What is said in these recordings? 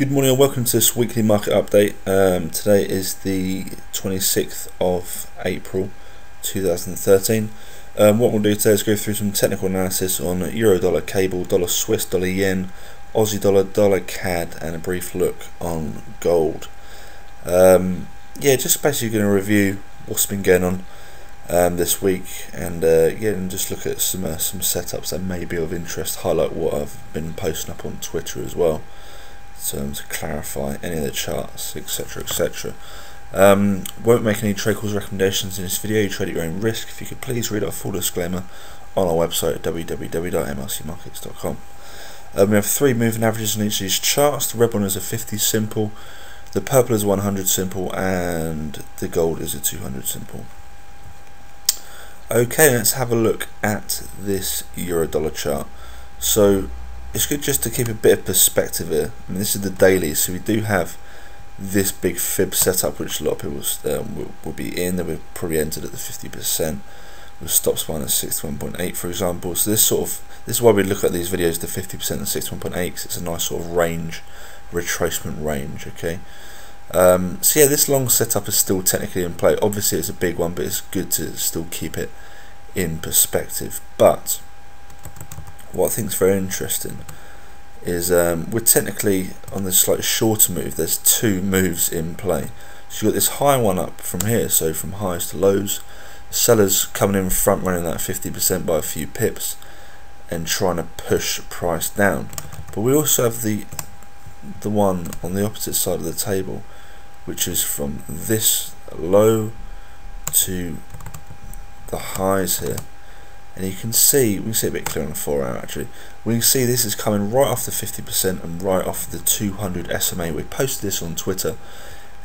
Good morning and welcome to this weekly market update. Today is the 26th of April 2013. What we'll do today is go through some technical analysis on Euro dollar cable, dollar Swiss, dollar yen, Aussie dollar, dollar CAD, and a brief look on gold. Just basically going to review what's been going on this week, and and just look at some setups that may be of interest, highlight what I've been posting up on Twitter as well, to clarify any of the charts, etc, etc. Won't make any trade calls recommendations in this video. You trade at your own risk. If you could please read our full disclaimer on our website at www.mrcmarkets.com. We have three moving averages on each of these charts. The red one is a 50 simple, the purple is a 100 simple, and the gold is a 200 simple. Okay, let's have a look at this euro dollar chart. So it's good just to keep a bit of perspective here. I mean, this is the daily, so we do have this big fib setup, which a lot of people will be in. They will probably entered at the 50% with stops minus 61.8, for example. So this is why we look at these videos, the 50% and 61.8, because it's a nice sort of range, retracement range. Okay. So yeah, this long setup is still technically in play. Obviously, it's a big one, but it's good to still keep it in perspective. But what I think is very interesting is we're technically on this slightly shorter move. There's two moves in play. So you've got this high one up from here, so from highs to lows. Sellers coming in front, running that 50% by a few pips and trying to push price down. But we also have the one on the opposite side of the table, which is from this low to the highs here. And you can see, we can see a bit clearer on the 4 hour actually. We can see this is coming right off the 50% and right off the 200 SMA. We posted this on Twitter.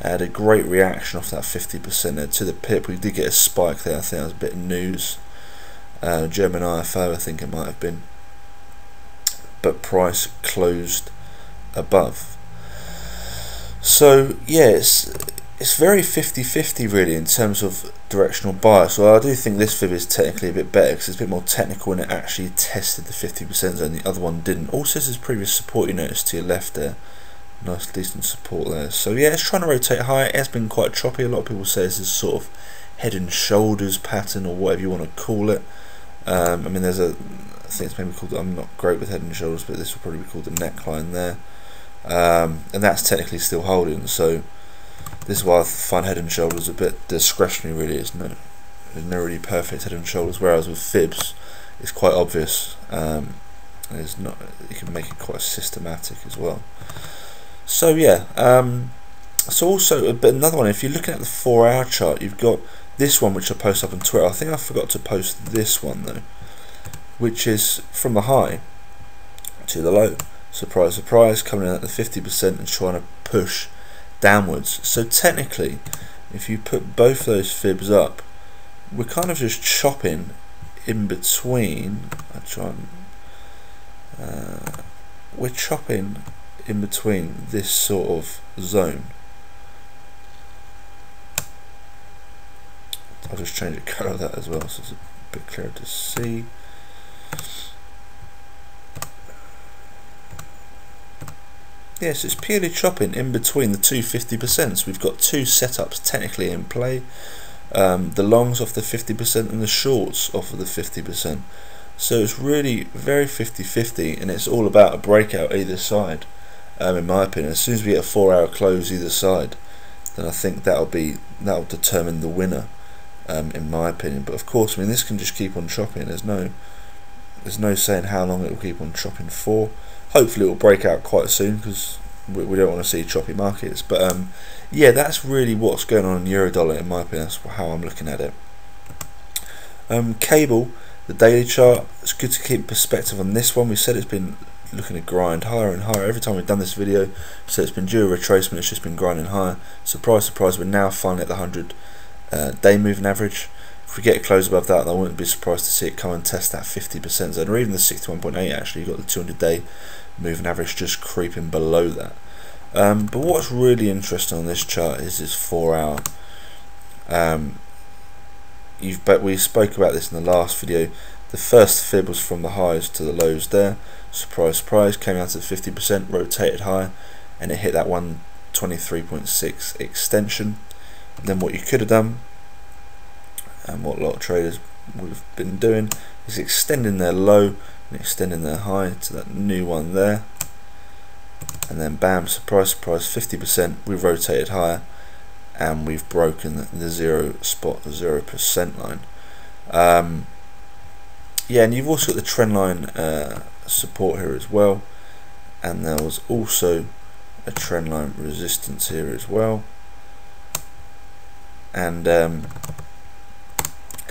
Had a great reaction off that 50% there to the pip. We did get a spike there. I think that was a bit of news. German IFO, I think it might have been. But price closed above. So yeah, it's very 50-50 really in terms of directional bias. Well, I do think this fib is technically a bit better because it's a bit more technical and it actually tested the 50% zone. The other one didn't. Also, this is previous support you noticed to your left there. Nice decent support there. So yeah, it's trying to rotate higher. It has been quite choppy. A lot of people say this is sort of head and shoulders pattern or whatever you want to call it. I mean, I think it's maybe called, I'm not great with head and shoulders, but this will probably be called the neckline there. And that's technically still holding, so this is why I find head and shoulders a bit discretionary really. There's no really perfect head and shoulders, whereas with fibs it's quite obvious. It's not, you can make it quite systematic as well. So yeah, so also but another one, if you're looking at the 4 hour chart, you've got this one which I post up on Twitter. I think I forgot to post this one though, which is from the high to the low. Surprise, surprise, coming in at the 50% and trying to push downwards. So technically, if you put both those fibs up, we're kind of just chopping in between. We're chopping in between this sort of zone. I'll just change the colour of that as well, so it's a bit clearer to see. Yes, it's purely chopping in between the two 50%. So we've got two setups technically in play. The longs off the 50% and the shorts off of the 50%. So it's really very 50-50, and it's all about a breakout either side. In my opinion, as soon as we get a 4 hour close either side, then I think that'll determine the winner. In my opinion, but of course, I mean, this can just keep on chopping. There's no saying how long it will keep on chopping for. Hopefully it will break out quite soon, because we don't want to see choppy markets. But yeah, that's really what's going on in euro dollar in my opinion. That's how I'm looking at it. Cable, the daily chart, it's good to keep perspective on this one. We said it's been looking to grind higher and higher. Every time we've done this video, so it's been due a retracement, it's just been grinding higher. Surprise, surprise, we're now finally at the 100 day moving average. If we get a close above that, I wouldn't be surprised to see it come and test that 50% zone, or even the 61.8 actually. You've got the 200 day moving average just creeping below that. But what's really interesting on this chart is this 4 hour. We spoke about this in the last video. The first fib was from the highs to the lows there. Surprise, surprise, came out to 50%, rotated higher, and it hit that 123.6 extension. And then what you could have done, and what a lot of traders would have been doing, is extending their low and extending their high to that new one there, and then bam, surprise surprise, 50%, we've rotated higher and we've broken the 0% line. Yeah, and you've also got the trend line support here as well, and there was also a trend line resistance here as well, and it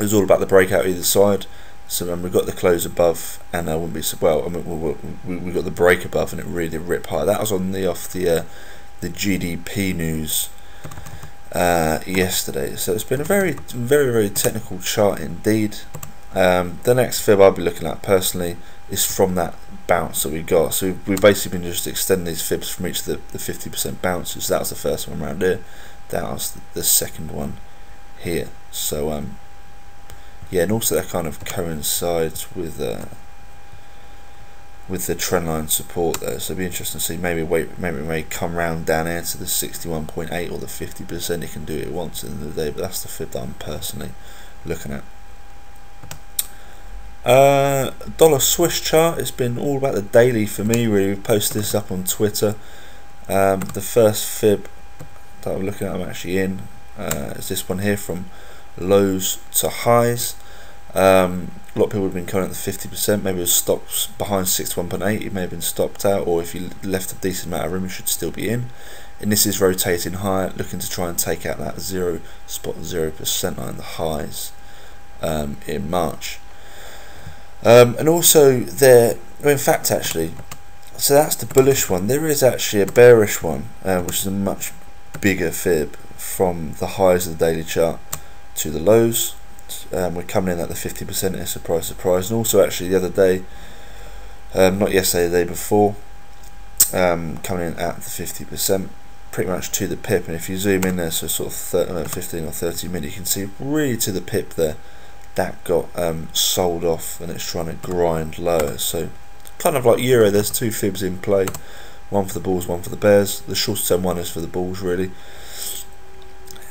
was all about the breakout either side. So we got the close above, and I wouldn't be well. I mean, we got the break above, and it really did rip high. That was on the GDP news yesterday. So it's been a very technical chart indeed. The next fib I'll be looking at personally is from that bounce that we got. So we've basically been just extending these fibs from each of the 50% bounces. That was the first one around here. That was the second one here. So yeah, and also that kind of coincides with the trendline support there. So it'll be interesting to see. Maybe it may come round down here to the 61.8 or the 50%. It can do it once in the day, but that's the fib that I'm personally looking at. Dollar Swiss chart. It's been all about the daily for me really. We've posted this up on Twitter. The first fib that I'm looking at, I'm actually in, is this one here, from lows to highs. A lot of people have been coming at the 50%. Maybe it was stopped behind 61.8. It may have been stopped out, or if you left a decent amount of room, you should still be in. And this is rotating higher, looking to try and take out that 0% line, the highs in March. And also there, in fact, actually, so that's the bullish one. There is actually a bearish one, which is a much bigger fib from the highs of the daily chart to the lows. We're coming in at the 50% here, surprise surprise. And also actually the other day, not yesterday, the day before, coming in at the 50%, pretty much to the pip. And if you zoom in there, so sort of 15 or 30 minutes, you can see really to the pip there, that got sold off, and it's trying to grind lower. So kind of like Euro, there's two fibs in play, one for the bulls, one for the bears. The short term one is for the bulls really.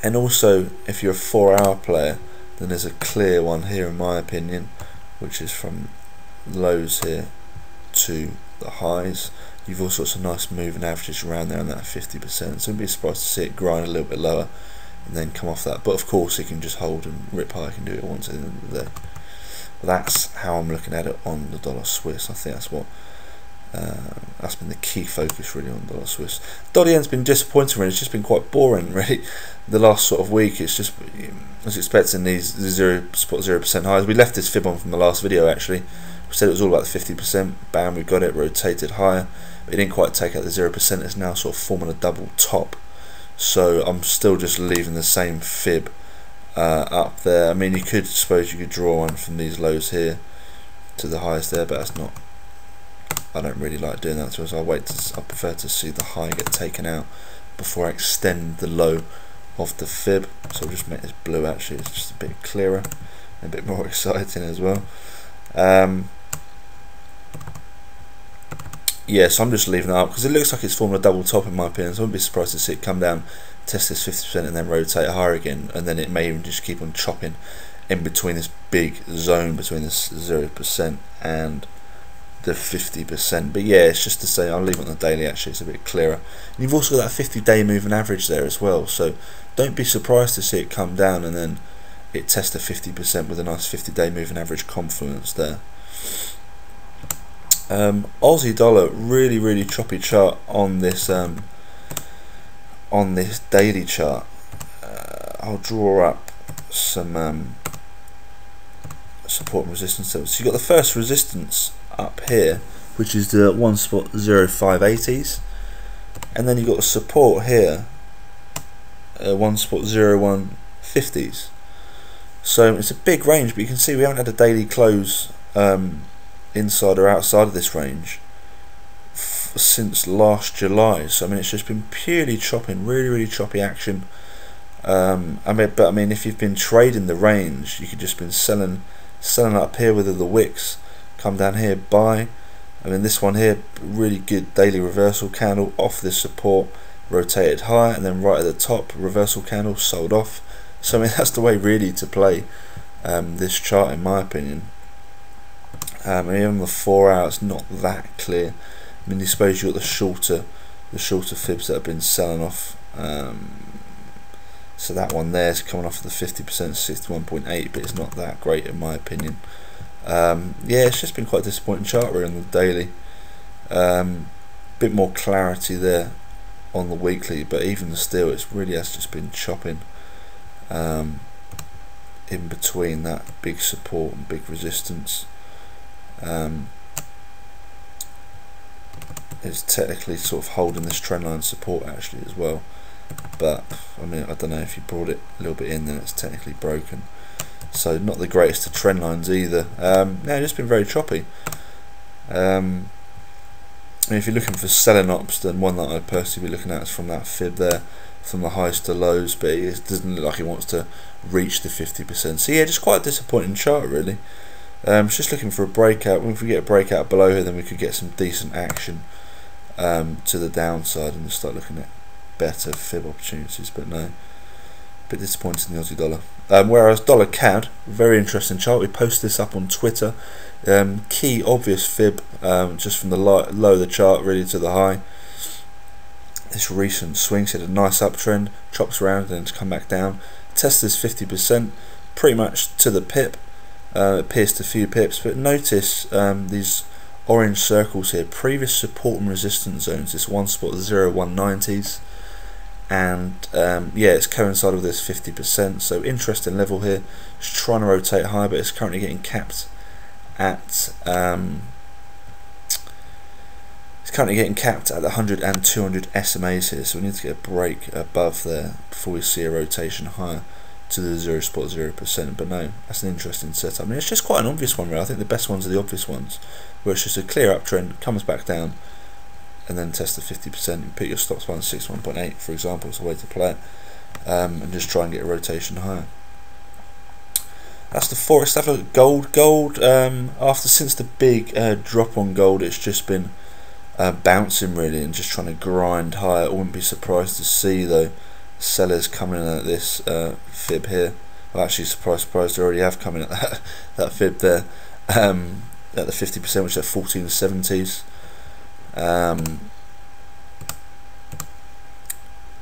And also if you're a 4-hour player, then there's a clear one here in my opinion, which is from lows here to the highs. You've all sorts of nice moving averages around there on that 50%, so I'd be surprised to see it grind a little bit lower and then come off that. But of course it can just hold and rip high, can do it once at the end of the day. But that's how I'm looking at it on the dollar Swiss. I think that's what that's been the key focus really on dollar Swiss. Dollar yen's been disappointing really. It's just been quite boring really. The last sort of week, it's just, I was expecting these 0% highs. We left this fib on from the last video actually. We said it was all about the 50%. Bam, we got it, rotated higher, but it didn't quite take out the 0%. It's now sort of forming a double top. So I'm still just leaving the same fib up there. I mean, you could suppose you could draw one from these lows here to the highest there, but that's not, I don't really like doing that, so I prefer to see the high get taken out before I extend the low of the fib. So I'll just make this blue actually, it's just a bit clearer and a bit more exciting as well. Yeah, so I'm just leaving it up because it looks like it's forming a double top in my opinion, so I wouldn't be surprised to see it come down, test this 50% and then rotate higher again, and then it may even just keep on chopping in between this big zone between this 0% and the 50%. But yeah, it's just to say I'll leave it on the daily actually, it's a bit clearer. And you've also got that 50-day moving average there as well, so don't be surprised to see it come down and then it tests the 50% with a nice 50-day moving average confluence there. Aussie dollar, really choppy chart on this daily chart. I'll draw up some support and resistance levels. So you've got the first resistance up here, which is the 1.0580s, and then you've got the support here, 1.0150s. So it's a big range, but you can see we haven't had a daily close inside or outside of this range since last July. So I mean, it's just been purely chopping, really choppy action. I mean, if you've been trading the range, you could just been selling up here with the wicks, come down here, buy, I mean, this one here, really good daily reversal candle off this support, rotated high, and then right at the top, reversal candle, sold off. So I mean, that's the way really to play this chart, in my opinion. And even the 4 hour, it's not that clear. I mean, you suppose you've got the shorter fibs that have been selling off. So that one there is coming off of the 50%, 61.8, but it's not that great in my opinion. Yeah, it's just been quite a disappointing chart really on the daily. Bit more clarity there on the weekly, but even still, it really has just been chopping in between that big support and big resistance. It's technically sort of holding this trend line support actually as well, but I mean, I don't know, if you brought it a little bit in, then it's technically broken. So not the greatest of trend lines either. No, it's been very choppy. I mean, if you're looking for selling ops, then one that I'd personally be looking at is from that fib there, from the highs to lows, but it doesn't look like it wants to reach the 50%. So yeah, just quite a disappointing chart really. Just looking for a breakout. If we get a breakout below here, then we could get some decent action to the downside and start looking at better fib opportunities, but no, a bit disappointed in the Aussie dollar. Whereas dollar CAD, very interesting chart. We posted this up on Twitter. Key obvious fib, just from the low of the chart really to the high. This recent swing had a nice uptrend, chops around and it's come back down. Test this 50%, pretty much to the pip. It pierced a few pips, but notice these orange circles here, previous support and resistance zones. This one spot, the 0190s, and yeah, it's coincided with this 50%. So interesting level here. It's trying to rotate higher, but it's currently getting capped at the 100 and 200 SMAs here. So we need to get a break above there before we see a rotation higher to the 0.0%. But no, that's an interesting setup. I mean, it's just quite an obvious one, really. I think the best ones are the obvious ones, where it's just a clear uptrend, comes back down, and then test the 50% and put your stops by 61.8, for example. It's a way to play it, and just try and get a rotation higher. That's the forex. Have a look at gold. Gold, since the big drop on gold, it's just been bouncing really and just trying to grind higher. I wouldn't be surprised to see though sellers coming in at this fib here. Well, actually, surprise, they already have come in at that fib there, at the 50%, which is at 1470s.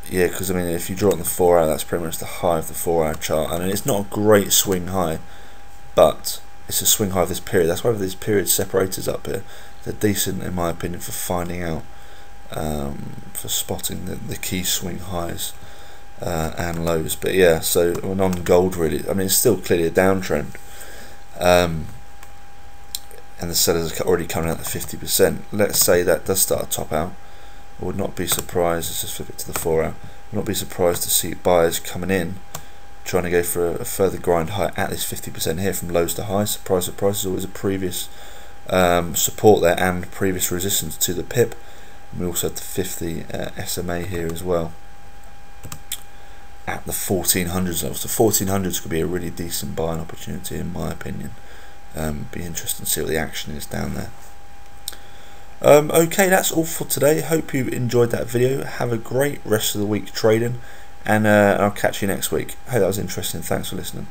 Yeah, because I mean, if you draw it on the 4 hour, that's pretty much the high of the 4 hour chart. I mean, it's not a great swing high, but it's a swing high of this period. That's why these period separators up here, they're decent in my opinion for finding out, for spotting the key swing highs and lows. But yeah, so on gold really, I mean, it's still clearly a downtrend, and the sellers are already coming out at 50%. Let's say that does start to top out. I would not be surprised, let's just flip it to the 4 hour, I would not be surprised to see buyers coming in trying to go for a further grind high at this 50% here from lows to highs. Surprise, surprise, there's always a previous support there and previous resistance to the pip. And we also have the 50 SMA here as well at the 1400s level. So 1400s could be a really decent buying opportunity in my opinion. Be interesting to see what the action is down there. Okay, that's all for today. Hope you enjoyed that video. Have a great rest of the week trading, and I'll catch you next week. Hope that was interesting. Thanks for listening.